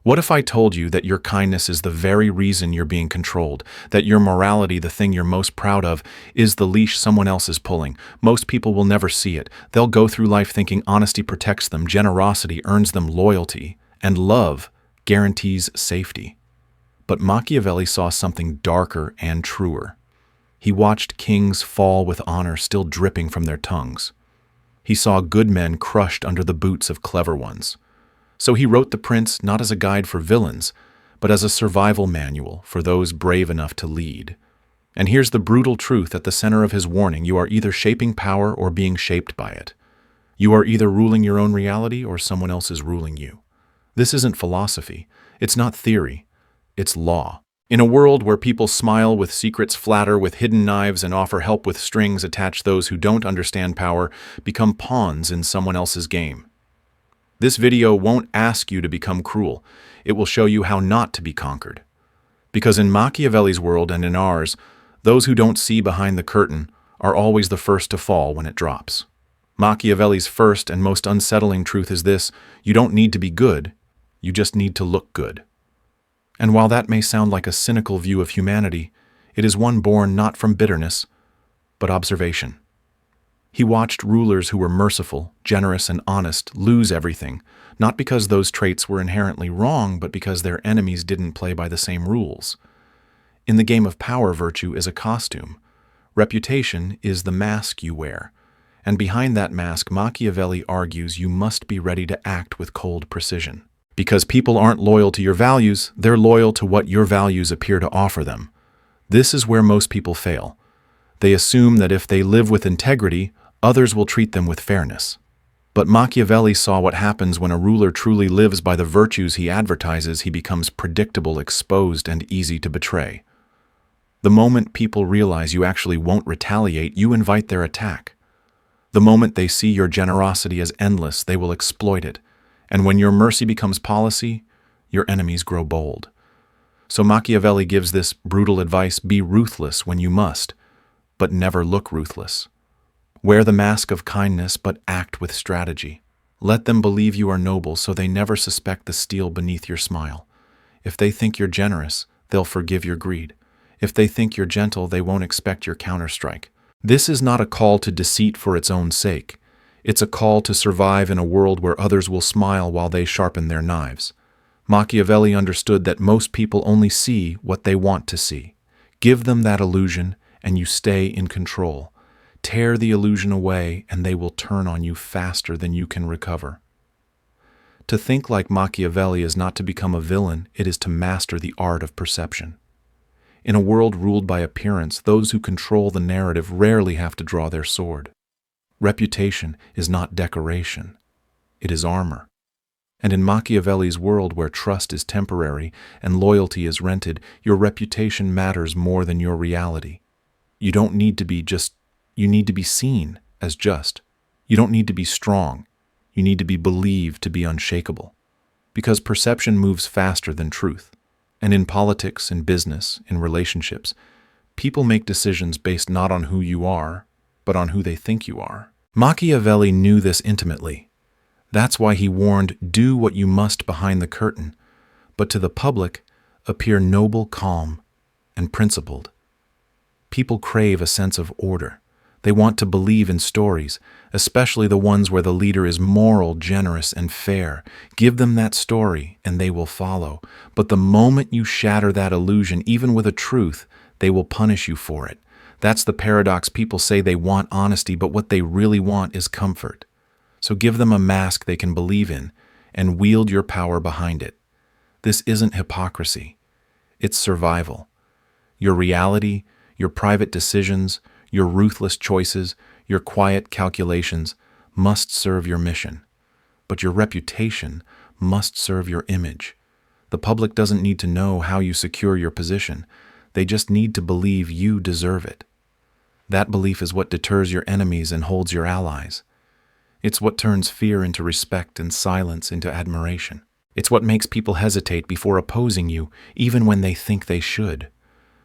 What if I told you that your kindness is the very reason you're being controlled, that your morality, the thing you're most proud of, is the leash someone else is pulling? Most people will never see it. They'll go through life thinking honesty protects them, generosity earns them loyalty, and love guarantees safety. But Machiavelli saw something darker and truer. He watched kings fall with honor still dripping from their tongues. He saw good men crushed under the boots of clever ones. So he wrote The Prince not as a guide for villains, but as a survival manual for those brave enough to lead. And here's the brutal truth at the center of his warning: you are either shaping power or being shaped by it. You are either ruling your own reality or someone else is ruling you. This isn't philosophy. It's not theory. It's law. In a world where people smile with secrets, flatter with hidden knives, and offer help with strings attached, those who don't understand power become pawns in someone else's game. This video won't ask you to become cruel. It will show you how not to be conquered. Because in Machiavelli's world and in ours, those who don't see behind the curtain are always the first to fall when it drops. Machiavelli's first and most unsettling truth is this: you don't need to be good, you just need to look good. And while that may sound like a cynical view of humanity, it is one born not from bitterness, but observation. He watched rulers who were merciful, generous, and honest lose everything, not because those traits were inherently wrong, but because their enemies didn't play by the same rules. In the game of power, virtue is a costume. Reputation is the mask you wear. And behind that mask, Machiavelli argues you must be ready to act with cold precision. Because people aren't loyal to your values, they're loyal to what your values appear to offer them. This is where most people fail. They assume that if they live with integrity, others will treat them with fairness. But Machiavelli saw what happens when a ruler truly lives by the virtues he advertises. He becomes predictable, exposed, and easy to betray. The moment people realize you actually won't retaliate, you invite their attack. The moment they see your generosity as endless, they will exploit it. And when your mercy becomes policy, your enemies grow bold. So Machiavelli gives this brutal advice: be ruthless when you must, but never look ruthless. Wear the mask of kindness, but act with strategy. Let them believe you are noble so they never suspect the steel beneath your smile. If they think you're generous, they'll forgive your greed. If they think you're gentle, they won't expect your counterstrike. This is not a call to deceit for its own sake. It's a call to survive in a world where others will smile while they sharpen their knives. Machiavelli understood that most people only see what they want to see. Give them that illusion, and you stay in control. Tear the illusion away, and they will turn on you faster than you can recover. To think like Machiavelli is not to become a villain, it is to master the art of perception. In a world ruled by appearance, those who control the narrative rarely have to draw their sword. Reputation is not decoration, it is armor. And in Machiavelli's world, where trust is temporary and loyalty is rented, your reputation matters more than your reality. You don't need to be just, you need to be seen as just. You don't need to be strong. You need to be believed to be unshakable. Because perception moves faster than truth. And in politics, in business, in relationships, people make decisions based not on who you are, but on who they think you are. Machiavelli knew this intimately. That's why he warned, do what you must behind the curtain, but to the public, appear noble, calm, and principled. People crave a sense of order. They want to believe in stories, especially the ones where the leader is moral, generous, and fair. Give them that story, and they will follow. But the moment you shatter that illusion, even with a truth, they will punish you for it. That's the paradox. People say they want honesty, but what they really want is comfort. So give them a mask they can believe in, and wield your power behind it. This isn't hypocrisy. It's survival. Your reality, your private decisions, your ruthless choices, your quiet calculations must serve your mission. But your reputation must serve your image. The public doesn't need to know how you secure your position. They just need to believe you deserve it. That belief is what deters your enemies and holds your allies. It's what turns fear into respect and silence into admiration. It's what makes people hesitate before opposing you, even when they think they should.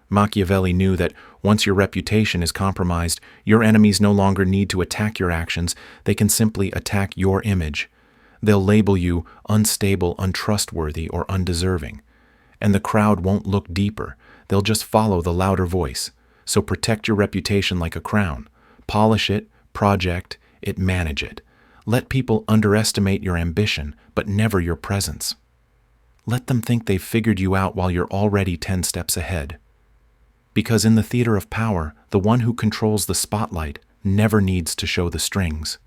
Machiavelli knew that once your reputation is compromised, your enemies no longer need to attack your actions, they can simply attack your image. They'll label you unstable, untrustworthy, or undeserving. And the crowd won't look deeper. They'll just follow the louder voice. So protect your reputation like a crown. Polish it, project it, manage it. Let people underestimate your ambition, but never your presence. Let them think they've figured you out while you're already 10 steps ahead. Because in the theater of power, the one who controls the spotlight never needs to show the strings.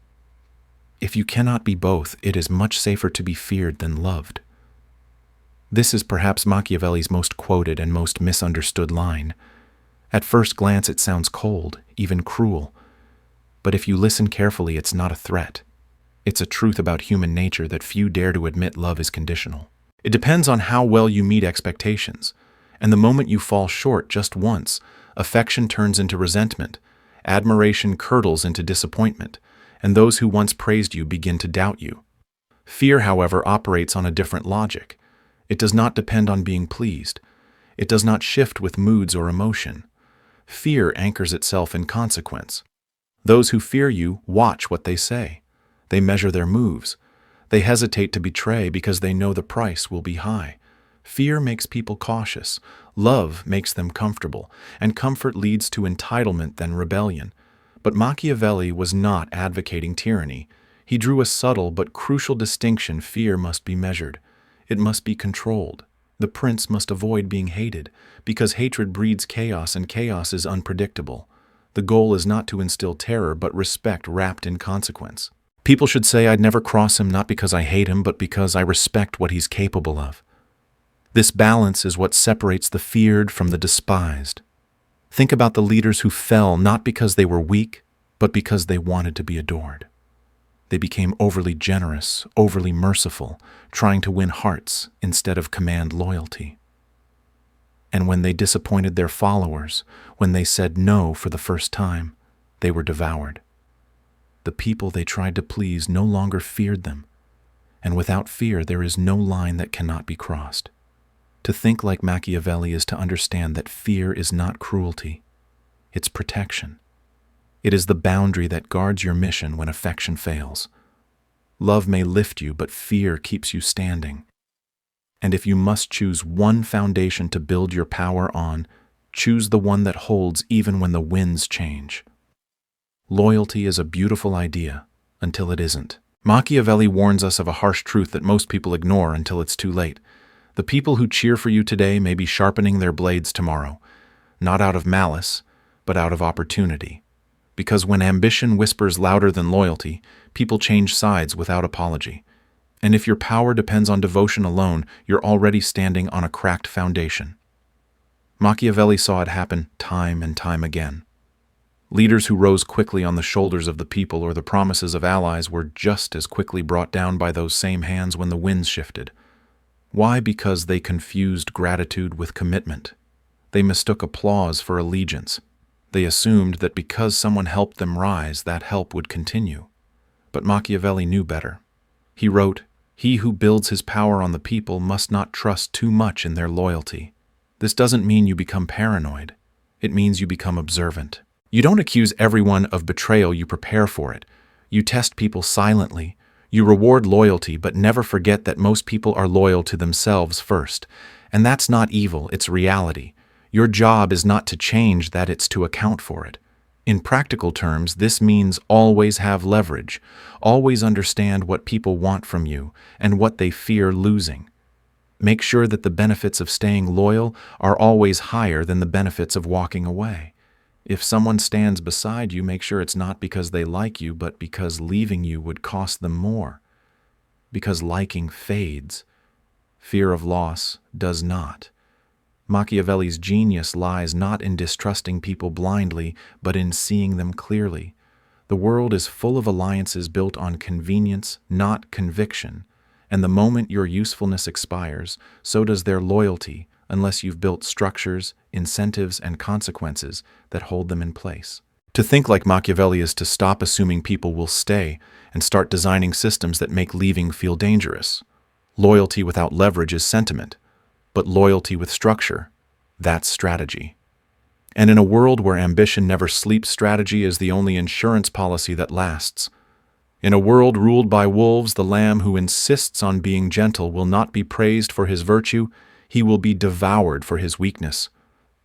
If you cannot be both, it is much safer to be feared than loved. This is perhaps Machiavelli's most quoted and most misunderstood line. At first glance, it sounds cold, even cruel. But if you listen carefully, it's not a threat. It's a truth about human nature that few dare to admit love is conditional. It depends on how well you meet expectations. And the moment you fall short just once, affection turns into resentment, admiration curdles into disappointment, and those who once praised you begin to doubt you. Fear, however, operates on a different logic. It does not depend on being pleased. It does not shift with moods or emotion. Fear anchors itself in consequence. Those who fear you watch what they say. They measure their moves. They hesitate to betray because they know the price will be high. Fear makes people cautious. Love makes them comfortable, and comfort leads to entitlement then rebellion. But Machiavelli was not advocating tyranny. He drew a subtle but crucial distinction. Fear must be measured. It must be controlled. The prince must avoid being hated, because hatred breeds chaos, and chaos is unpredictable. The goal is not to instill terror, but respect wrapped in consequence. People should say, I'd never cross him, not because I hate him, but because I respect what he's capable of. This balance is what separates the feared from the despised. Think about the leaders who fell not because they were weak, but because they wanted to be adored. They became overly generous, overly merciful, trying to win hearts instead of command loyalty. And when they disappointed their followers, when they said no for the first time, they were devoured. The people they tried to please no longer feared them, and without fear there is no line that cannot be crossed. To think like Machiavelli is to understand that fear is not cruelty, it's protection. It is the boundary that guards your mission when affection fails. Love may lift you, but fear keeps you standing. And if you must choose one foundation to build your power on, choose the one that holds even when the winds change. Loyalty is a beautiful idea until it isn't. Machiavelli warns us of a harsh truth that most people ignore until it's too late. The people who cheer for you today may be sharpening their blades tomorrow, not out of malice, but out of opportunity. Because when ambition whispers louder than loyalty, people change sides without apology. And if your power depends on devotion alone, you're already standing on a cracked foundation. Machiavelli saw it happen time and time again. Leaders who rose quickly on the shoulders of the people or the promises of allies were just as quickly brought down by those same hands when the winds shifted. Why? Because they confused gratitude with commitment. They mistook applause for allegiance. They assumed that because someone helped them rise, that help would continue. But Machiavelli knew better. He wrote, "He who builds his power on the people must not trust too much in their loyalty." This doesn't mean you become paranoid. It means you become observant. You don't accuse everyone of betrayal, you prepare for it. You test people silently. You reward loyalty, but never forget that most people are loyal to themselves first. And that's not evil, it's reality. Your job is not to change that, it's to account for it. In practical terms, this means always have leverage. Always understand what people want from you and what they fear losing. Make sure that the benefits of staying loyal are always higher than the benefits of walking away. If someone stands beside you, make sure it's not because they like you, but because leaving you would cost them more. Because liking fades. Fear of loss does not. Machiavelli's genius lies not in distrusting people blindly, but in seeing them clearly. The world is full of alliances built on convenience, not conviction. And the moment your usefulness expires, so does their loyalty, unless you've built structures, incentives, and consequences that hold them in place. To think like Machiavelli is to stop assuming people will stay and start designing systems that make leaving feel dangerous. Loyalty without leverage is sentiment, but loyalty with structure, that's strategy. And in a world where ambition never sleeps, strategy is the only insurance policy that lasts. In a world ruled by wolves, the lamb who insists on being gentle will not be praised for his virtue, he will be devoured for his weakness.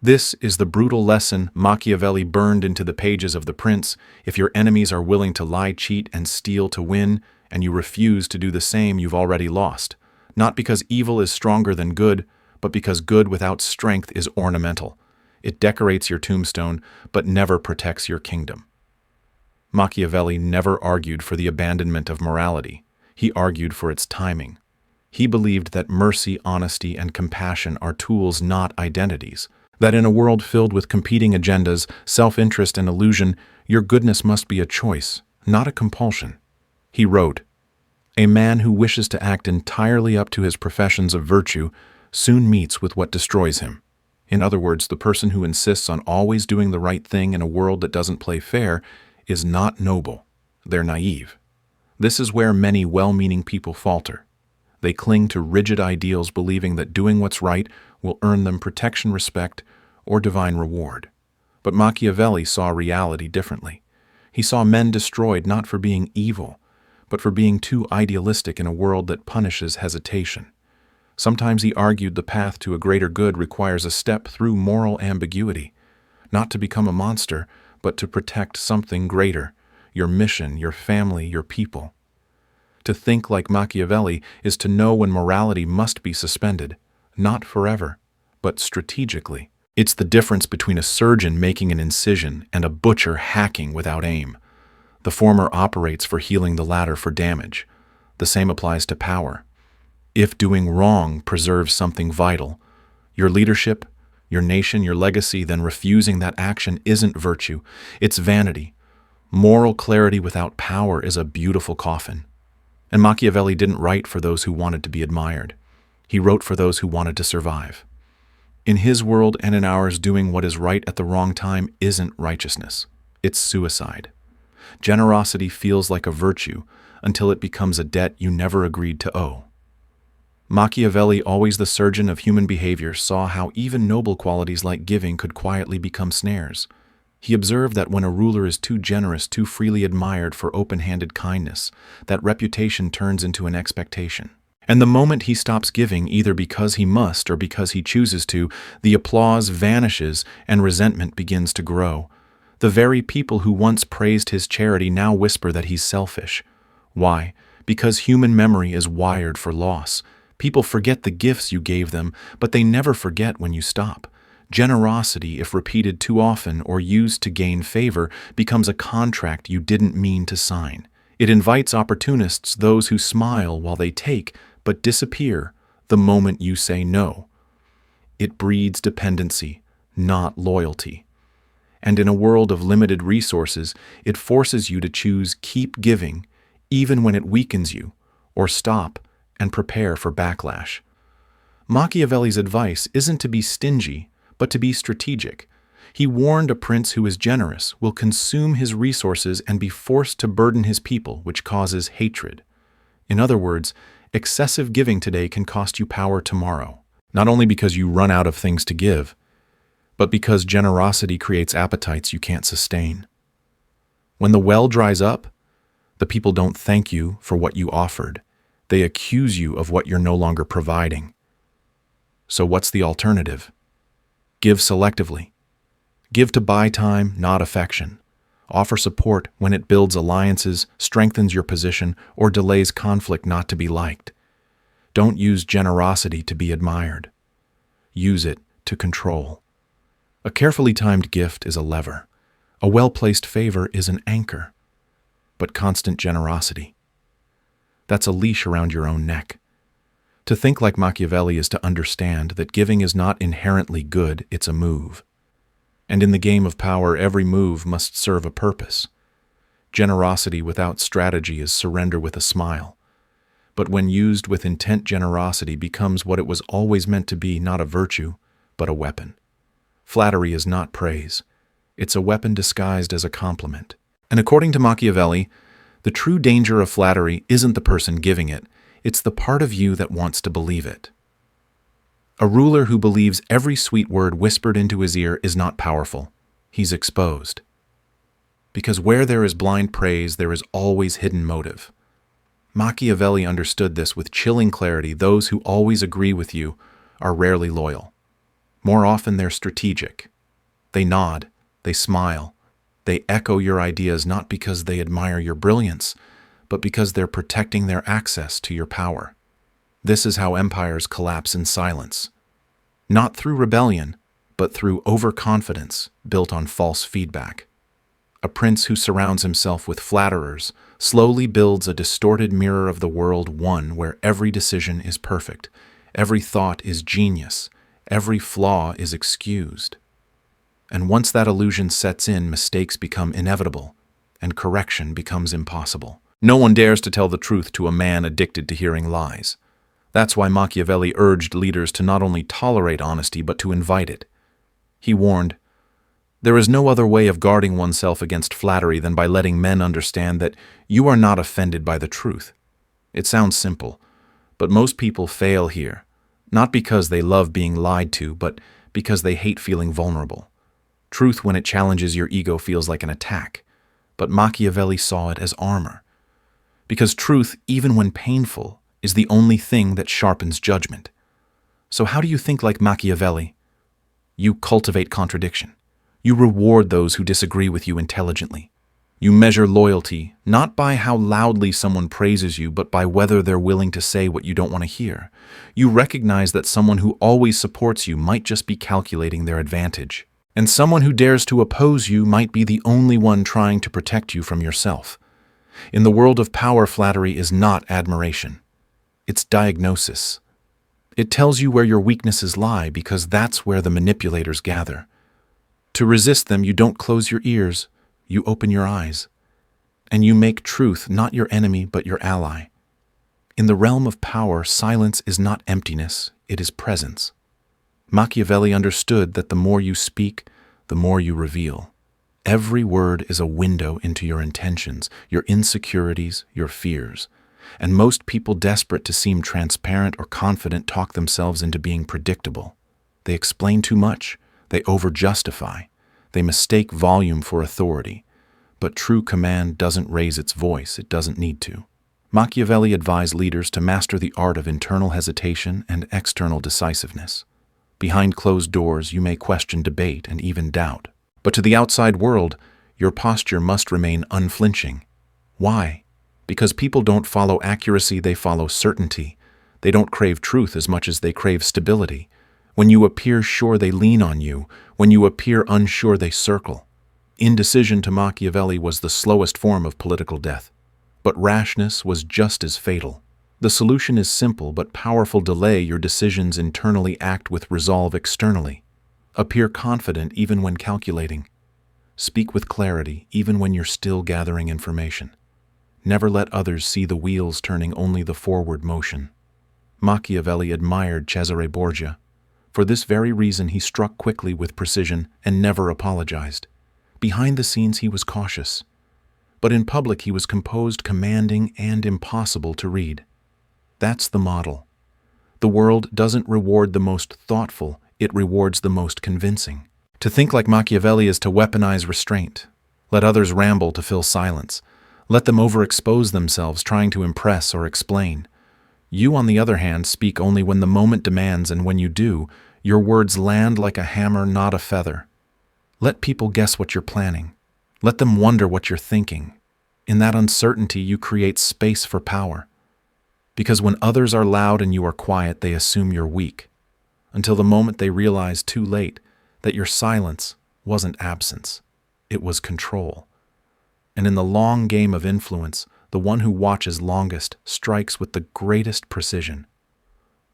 This is the brutal lesson Machiavelli burned into the pages of The Prince. If your enemies are willing to lie, cheat, and steal to win, and you refuse to do the same, you've already lost. Not because evil is stronger than good, but because good without strength is ornamental. It decorates your tombstone, but never protects your kingdom. Machiavelli never argued for the abandonment of morality. He argued for its timing. He believed that mercy, honesty, and compassion are tools, not identities. That in a world filled with competing agendas, self-interest, and illusion, your goodness must be a choice, not a compulsion. He wrote, "A man who wishes to act entirely up to his professions of virtue soon meets with what destroys him." In other words, the person who insists on always doing the right thing in a world that doesn't play fair is not noble. They're naive. This is where many well-meaning people falter. They cling to rigid ideals, believing that doing what's right will earn them protection, respect, or divine reward. But Machiavelli saw reality differently. He saw men destroyed not for being evil, but for being too idealistic in a world that punishes hesitation. Sometimes he argued the path to a greater good requires a step through moral ambiguity, not to become a monster, but to protect something greater, your mission, your family, your people. To think like Machiavelli is to know when morality must be suspended, not forever, but strategically. It's the difference between a surgeon making an incision and a butcher hacking without aim. The former operates for healing, the latter for damage. The same applies to power. If doing wrong preserves something vital, your leadership, your nation, your legacy, then refusing that action isn't virtue, it's vanity. Moral clarity without power is a beautiful coffin. And Machiavelli didn't write for those who wanted to be admired. He wrote for those who wanted to survive. In his world and in ours, doing what is right at the wrong time isn't righteousness. It's suicide. Generosity feels like a virtue until it becomes a debt you never agreed to owe. Machiavelli, always the surgeon of human behavior, saw how even noble qualities like giving could quietly become snares. He observed that when a ruler is too generous, too freely admired for open-handed kindness, that reputation turns into an expectation. And the moment he stops giving, either because he must or because he chooses to, the applause vanishes and resentment begins to grow. The very people who once praised his charity now whisper that he's selfish. Why? Because human memory is wired for loss. People forget the gifts you gave them, but they never forget when you stop. Generosity, if repeated too often or used to gain favor, becomes a contract you didn't mean to sign. It invites opportunists, those who smile while they take, but disappear the moment you say no. It breeds dependency, not loyalty. And in a world of limited resources, it forces you to choose keep giving, even when it weakens you, or stop and prepare for backlash. Machiavelli's advice isn't to be stingy, but to be strategic. He warned a prince who is generous will consume his resources and be forced to burden his people, which causes hatred. In other words, excessive giving today can cost you power tomorrow, not only because you run out of things to give, but because generosity creates appetites you can't sustain. When the well dries up, the people don't thank you for what you offered. They accuse you of what you're no longer providing. So what's the alternative? Give selectively. Give to buy time, not affection. Offer support when it builds alliances, strengthens your position, or delays conflict not to be liked. Don't use generosity to be admired. Use it to control. A carefully timed gift is a lever. A well-placed favor is an anchor. But constant generosity, that's a leash around your own neck. To think like Machiavelli is to understand that giving is not inherently good, it's a move. And in the game of power, every move must serve a purpose. Generosity without strategy is surrender with a smile. But when used with intent, generosity becomes what it was always meant to be, not a virtue, but a weapon. Flattery is not praise. It's a weapon disguised as a compliment. And according to Machiavelli, the true danger of flattery isn't the person giving it, it's the part of you that wants to believe it. A ruler who believes every sweet word whispered into his ear is not powerful. He's exposed. Because where there is blind praise, there is always hidden motive. Machiavelli understood this with chilling clarity. Those who always agree with you are rarely loyal. More often they're strategic. They nod, they smile, they echo your ideas not because they admire your brilliance, but because they're protecting their access to your power. This is how empires collapse in silence. Not through rebellion, but through overconfidence built on false feedback. A prince who surrounds himself with flatterers slowly builds a distorted mirror of the world, one where every decision is perfect, every thought is genius, every flaw is excused. And once that illusion sets in, mistakes become inevitable, and correction becomes impossible. No one dares to tell the truth to a man addicted to hearing lies. That's why Machiavelli urged leaders to not only tolerate honesty, but to invite it. He warned, "There is no other way of guarding oneself against flattery than by letting men understand that you are not offended by the truth." It sounds simple, but most people fail here, not because they love being lied to, but because they hate feeling vulnerable. Truth, when it challenges your ego, feels like an attack, but Machiavelli saw it as armor. Because truth, even when painful, is the only thing that sharpens judgment. So how do you think like Machiavelli? You cultivate contradiction. You reward those who disagree with you intelligently. You measure loyalty not by how loudly someone praises you, but by whether they're willing to say what you don't want to hear. You recognize that someone who always supports you might just be calculating their advantage, and someone who dares to oppose you might be the only one trying to protect you from yourself. In the world of power, flattery is not admiration. It's diagnosis. It tells you where your weaknesses lie because that's where the manipulators gather. To resist them, you don't close your ears, you open your eyes. And you make truth not your enemy but your ally. In the realm of power, silence is not emptiness, it is presence. Machiavelli understood that the more you speak, the more you reveal. Every word is a window into your intentions, your insecurities, your fears. And most people desperate to seem transparent or confident talk themselves into being predictable. They explain too much. They over-justify. They mistake volume for authority. But true command doesn't raise its voice. It doesn't need to. Machiavelli advised leaders to master the art of internal hesitation and external decisiveness. Behind closed doors, you may question debate and even doubt. But to the outside world, your posture must remain unflinching. Why? Because people don't follow accuracy, they follow certainty. They don't crave truth as much as they crave stability. When you appear sure, they lean on you. When you appear unsure, they circle. Indecision to Machiavelli was the slowest form of political death. But rashness was just as fatal. The solution is simple but powerful. Delay your decisions internally, act with resolve externally. Appear confident even when calculating. Speak with clarity even when you're still gathering information. Never let others see the wheels turning, only the forward motion. Machiavelli admired Cesare Borgia. For this very reason, he struck quickly with precision and never apologized. Behind the scenes, he was cautious. But in public, he was composed, commanding, and impossible to read. That's the model. The world doesn't reward the most thoughtful, it rewards the most convincing. To think like Machiavelli is to weaponize restraint. Let others ramble to fill silence. Let them overexpose themselves trying to impress or explain. You, on the other hand, speak only when the moment demands, and when you do, your words land like a hammer, not a feather. Let people guess what you're planning. Let them wonder what you're thinking. In that uncertainty, you create space for power. Because when others are loud and you are quiet, they assume you're weak, until the moment they realize too late that your silence wasn't absence, it was control. And in the long game of influence, the one who watches longest strikes with the greatest precision.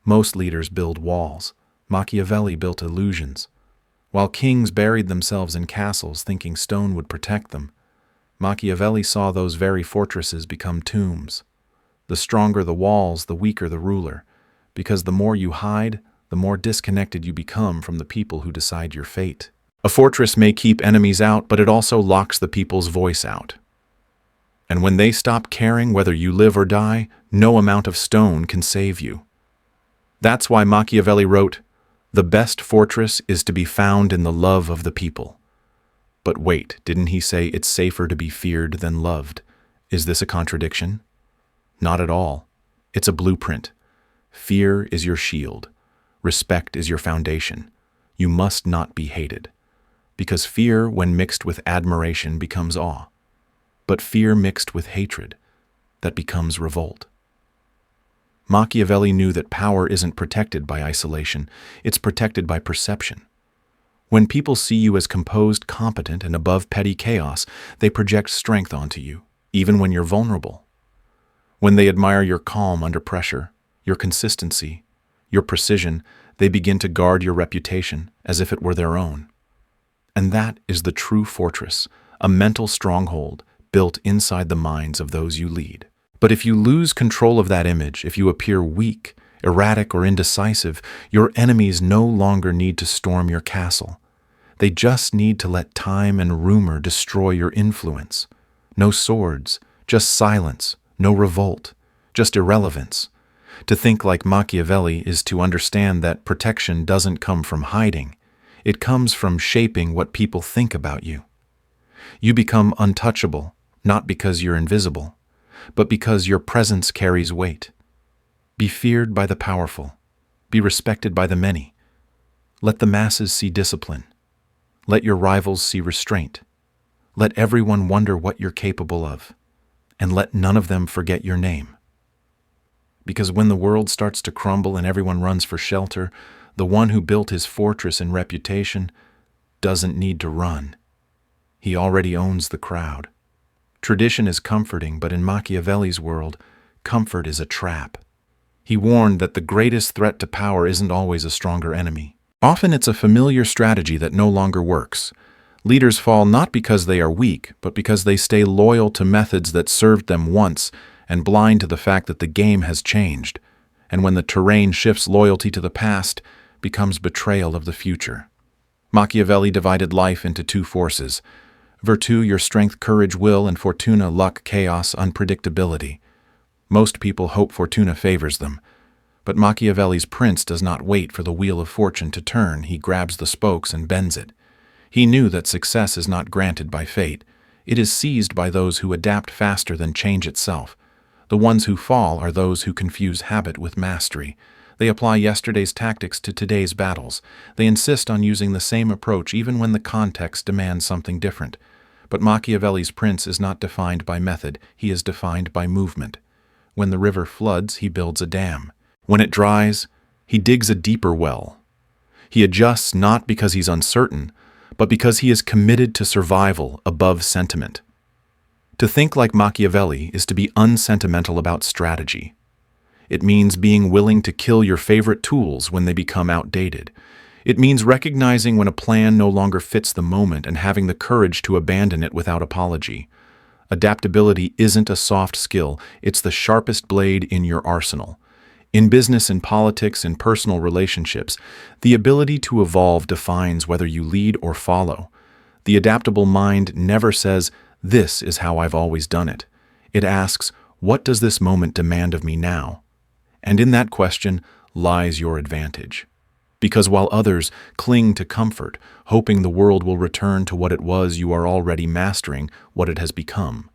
Most leaders build walls. Machiavelli built illusions. While kings buried themselves in castles thinking stone would protect them, Machiavelli saw those very fortresses become tombs. The stronger the walls, the weaker the ruler, because the more you hide, the more disconnected you become from the people who decide your fate. A fortress may keep enemies out, but it also locks the people's voice out. And when they stop caring whether you live or die, no amount of stone can save you. That's why Machiavelli wrote, "The best fortress is to be found in the love of the people." But wait, didn't he say it's safer to be feared than loved? Is this a contradiction? Not at all. It's a blueprint. Fear is your shield. Respect is your foundation. You must not be hated. Because fear, when mixed with admiration, becomes awe. But fear mixed with hatred, that becomes revolt. Machiavelli knew that power isn't protected by isolation, it's protected by perception. When people see you as composed, competent, and above petty chaos, they project strength onto you, even when you're vulnerable. When they admire your calm under pressure, your consistency, your precision, they begin to guard your reputation as if it were their own. And that is the true fortress, a mental stronghold built inside the minds of those you lead. But if you lose control of that image, if you appear weak, erratic, or indecisive, your enemies no longer need to storm your castle. They just need to let time and rumor destroy your influence. No swords, just silence, no revolt, just irrelevance. To think like Machiavelli is to understand that protection doesn't come from hiding. It comes from shaping what people think about you. You become untouchable, not because you're invisible, but because your presence carries weight. Be feared by the powerful. Be respected by the many. Let the masses see discipline. Let your rivals see restraint. Let everyone wonder what you're capable of. And let none of them forget your name. Because when the world starts to crumble and everyone runs for shelter, the one who built his fortress and reputation doesn't need to run. He already owns the crowd. Tradition is comforting, but in Machiavelli's world, comfort is a trap. He warned that the greatest threat to power isn't always a stronger enemy. Often it's a familiar strategy that no longer works. Leaders fall not because they are weak, but because they stay loyal to methods that served them once and blind to the fact that the game has changed. And when the terrain shifts, loyalty to the past becomes betrayal of the future. Machiavelli divided life into two forces: virtù, your strength, courage, will, and fortuna, luck, chaos, unpredictability. Most people hope fortuna favors them. But Machiavelli's prince does not wait for the wheel of fortune to turn. He grabs the spokes and bends it. He knew that success is not granted by fate. It is seized by those who adapt faster than change itself. The ones who fall are those who confuse habit with mastery. They apply yesterday's tactics to today's battles. They insist on using the same approach even when the context demands something different. But Machiavelli's prince is not defined by method. He is defined by movement. When the river floods, he builds a dam. When it dries, he digs a deeper well. He adjusts not because he's uncertain, but because he is committed to survival above sentiment. To think like Machiavelli is to be unsentimental about strategy. It means being willing to kill your favorite tools when they become outdated. It means recognizing when a plan no longer fits the moment and having the courage to abandon it without apology. Adaptability isn't a soft skill, it's the sharpest blade in your arsenal. In business, in politics, in personal relationships, the ability to evolve defines whether you lead or follow. The adaptable mind never says, "This is how I've always done it." It asks, "What does this moment demand of me now?" And in that question lies your advantage. Because while others cling to comfort, hoping the world will return to what it was, you are already mastering what it has become.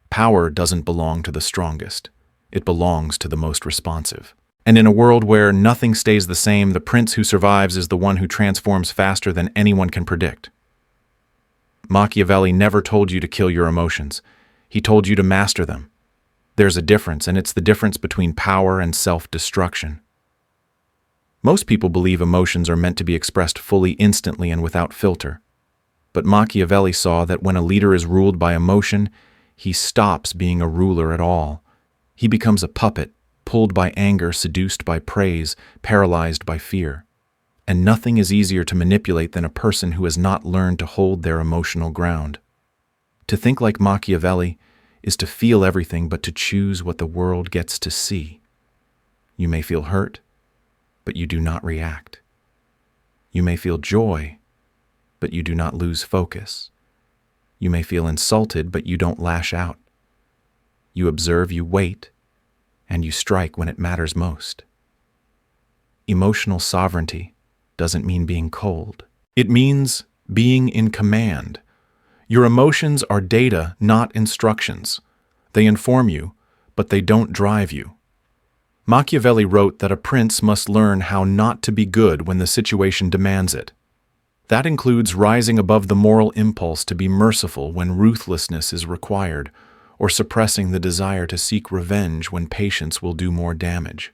Power doesn't belong to the strongest. It belongs to the most responsive. And in a world where nothing stays the same, the prince who survives is the one who transforms faster than anyone can predict. Machiavelli never told you to kill your emotions. He told you to master them. There's a difference, and it's the difference between power and self-destruction. Most people believe emotions are meant to be expressed fully, instantly, and without filter. But Machiavelli saw that when a leader is ruled by emotion, he stops being a ruler at all. He becomes a puppet, pulled by anger, seduced by praise, paralyzed by fear. And nothing is easier to manipulate than a person who has not learned to hold their emotional ground. To think like Machiavelli is to feel everything but to choose what the world gets to see. You may feel hurt, but you do not react. You may feel joy, but you do not lose focus. You may feel insulted, but you don't lash out. You observe, you wait, and you strike when it matters most. Emotional sovereignty doesn't mean being cold. It means being in command, Your emotions are data, not instructions. They inform you, but they don't drive you. Machiavelli wrote that a prince must learn how not to be good when the situation demands it. That includes rising above the moral impulse to be merciful when ruthlessness is required, or suppressing the desire to seek revenge when patience will do more damage.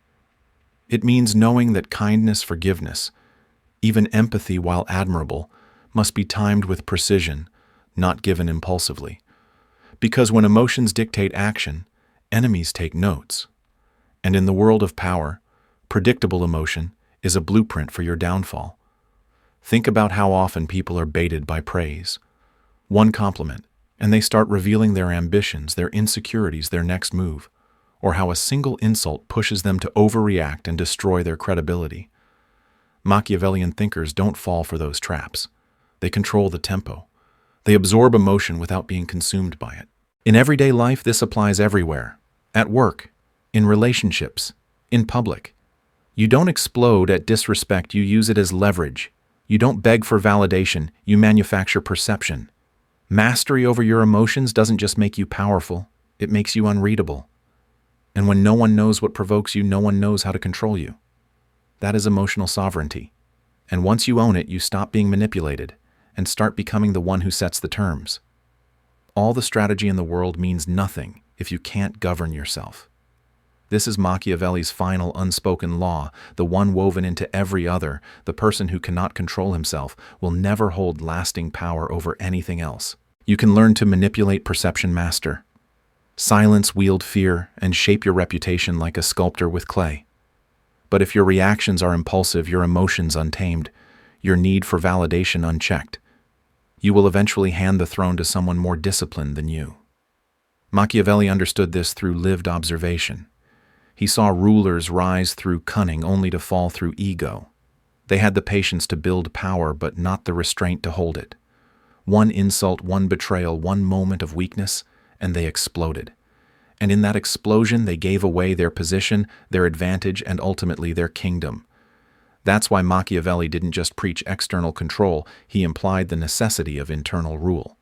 It means knowing that kindness, forgiveness, even empathy while admirable, must be timed with precision, not given impulsively. Because when emotions dictate action, enemies take notes. And in the world of power, predictable emotion is a blueprint for your downfall. Think about how often people are baited by praise. One compliment, and they start revealing their ambitions, their insecurities, their next move, or how a single insult pushes them to overreact and destroy their credibility. Machiavellian thinkers don't fall for those traps. They control the tempo. They absorb emotion without being consumed by it. In everyday life, this applies everywhere. At work, in relationships, in public. You don't explode at disrespect, you use it as leverage. You don't beg for validation, you manufacture perception. Mastery over your emotions doesn't just make you powerful, it makes you unreadable. And when no one knows what provokes you, no one knows how to control you. That is emotional sovereignty. And once you own it, you stop being manipulated and start becoming the one who sets the terms. All the strategy in the world means nothing if you can't govern yourself. This is Machiavelli's final unspoken law, the one woven into every other. The person who cannot control himself will never hold lasting power over anything else. You can learn to manipulate perception, master. Silence, wield fear, and shape your reputation like a sculptor with clay. But if your reactions are impulsive, your emotions untamed, your need for validation unchecked, you will eventually hand the throne to someone more disciplined than you. Machiavelli understood this through lived observation. He saw rulers rise through cunning only to fall through ego. They had the patience to build power, but not the restraint to hold it. One insult, one betrayal, one moment of weakness, and they exploded. And in that explosion, they gave away their position, their advantage, and ultimately their kingdom. That's why Machiavelli didn't just preach external control, he implied the necessity of internal rule.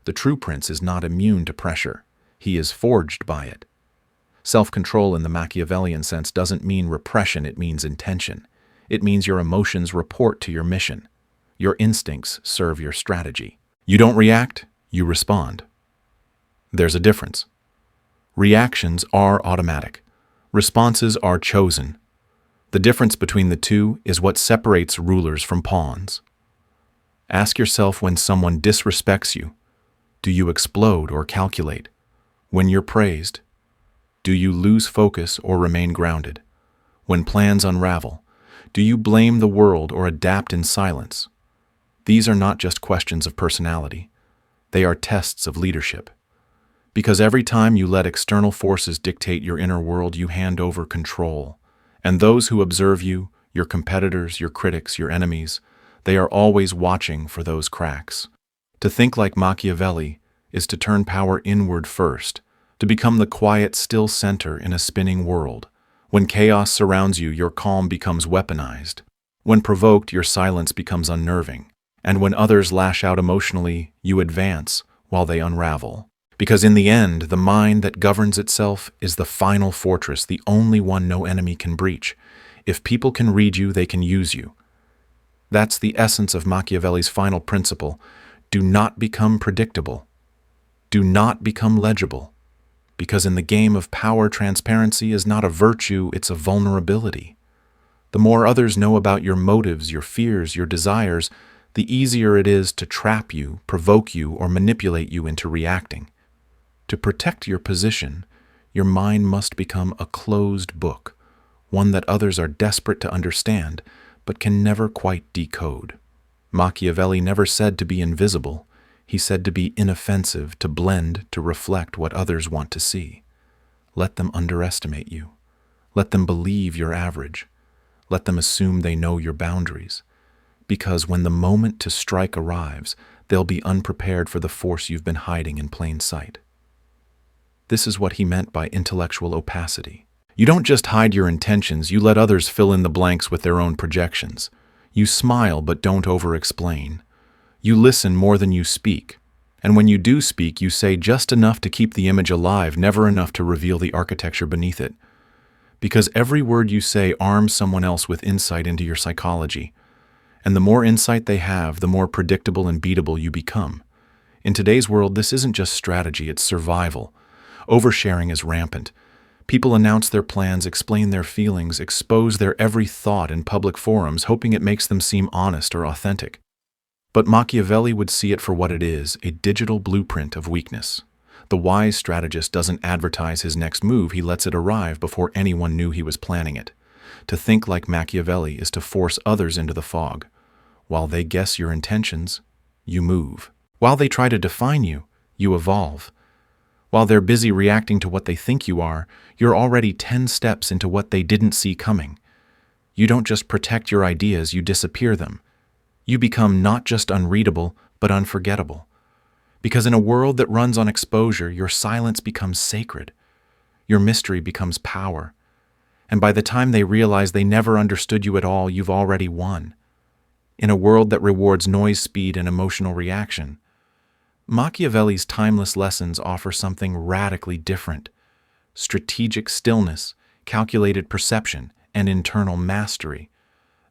The true prince is not immune to pressure. He is forged by it. Self-control in the Machiavellian sense doesn't mean repression, it means intention. It means your emotions report to your mission. Your instincts serve your strategy. You don't react, you respond. There's a difference. Reactions are automatic. Responses are chosen. The difference between the two is what separates rulers from pawns. Ask yourself, when someone disrespects you, do you explode or calculate? When you're praised, do you lose focus or remain grounded? When plans unravel, do you blame the world or adapt in silence? These are not just questions of personality. They are tests of leadership. Because every time you let external forces dictate your inner world, you hand over control. And those who observe you, your competitors, your critics, your enemies, they are always watching for those cracks. To think like Machiavelli is to turn power inward first, to become the quiet, still center in a spinning world. When chaos surrounds you, your calm becomes weaponized. When provoked, your silence becomes unnerving. And when others lash out emotionally, you advance while they unravel. Because in the end, the mind that governs itself is the final fortress, the only one no enemy can breach. If people can read you, they can use you. That's the essence of Machiavelli's final principle. Do not become predictable. Do not become legible. Because in the game of power, transparency is not a virtue, it's a vulnerability. The more others know about your motives, your fears, your desires, the easier it is to trap you, provoke you, or manipulate you into reacting. To protect your position, your mind must become a closed book, one that others are desperate to understand, but can never quite decode. Machiavelli never said to be invisible. He said to be inoffensive, to blend, to reflect what others want to see. Let them underestimate you. Let them believe you're average. Let them assume they know your boundaries. Because when the moment to strike arrives, they'll be unprepared for the force you've been hiding in plain sight. This is what he meant by intellectual opacity. You don't just hide your intentions, you let others fill in the blanks with their own projections. You smile but don't over-explain. You listen more than you speak. And when you do speak, you say just enough to keep the image alive, never enough to reveal the architecture beneath it. Because every word you say arms someone else with insight into your psychology. And the more insight they have, the more predictable and beatable you become. In today's world, this isn't just strategy, it's survival. Oversharing is rampant. People announce their plans, explain their feelings, expose their every thought in public forums, hoping it makes them seem honest or authentic. But Machiavelli would see it for what it is, a digital blueprint of weakness. The wise strategist doesn't advertise his next move, he lets it arrive before anyone knew he was planning it. To think like Machiavelli is to force others into the fog. While they guess your intentions, you move. While they try to define you, you evolve. While they're busy reacting to what they think you are, you're already 10 steps into what they didn't see coming. You don't just protect your ideas, you disappear them. You become not just unreadable, but unforgettable. Because in a world that runs on exposure, your silence becomes sacred. Your mystery becomes power. And by the time they realize they never understood you at all, you've already won. In a world that rewards noise, speed, and emotional reaction, Machiavelli's timeless lessons offer something radically different: strategic stillness, calculated perception, and internal mastery.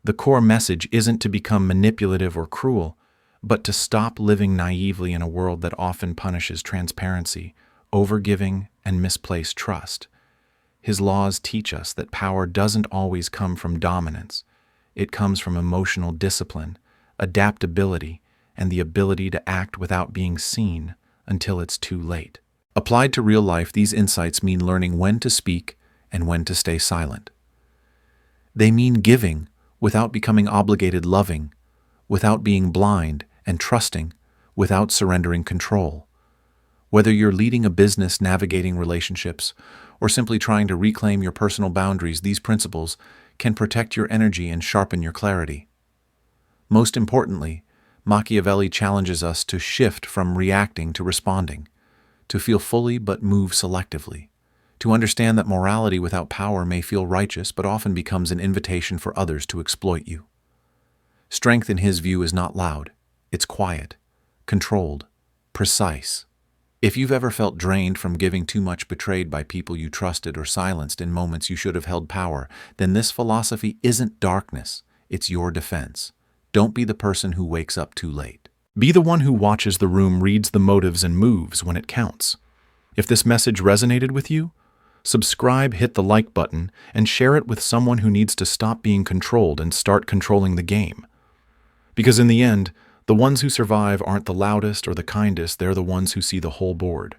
The core message isn't to become manipulative or cruel, but to stop living naively in a world that often punishes transparency, overgiving, and misplaced trust. His laws teach us that power doesn't always come from dominance. It comes from emotional discipline, adaptability, and the ability to act without being seen until it's too late. Applied to real life, these insights mean learning when to speak and when to stay silent. They mean giving without becoming obligated, loving without being blind, and trusting without surrendering control. Whether you're leading a business, navigating relationships, or simply trying to reclaim your personal boundaries, these principles can protect your energy and sharpen your clarity. Most importantly, Machiavelli challenges us to shift from reacting to responding, to feel fully but move selectively, to understand that morality without power may feel righteous but often becomes an invitation for others to exploit you. Strength in his view is not loud, it's quiet, controlled, precise. If you've ever felt drained from giving too much, betrayed by people you trusted, or silenced in moments you should have held power, then this philosophy isn't darkness, it's your defense. Don't be the person who wakes up too late. Be the one who watches the room, reads the motives, and moves when it counts. If this message resonated with you, subscribe, hit the like button, and share it with someone who needs to stop being controlled and start controlling the game. Because in the end, the ones who survive aren't the loudest or the kindest, they're the ones who see the whole board.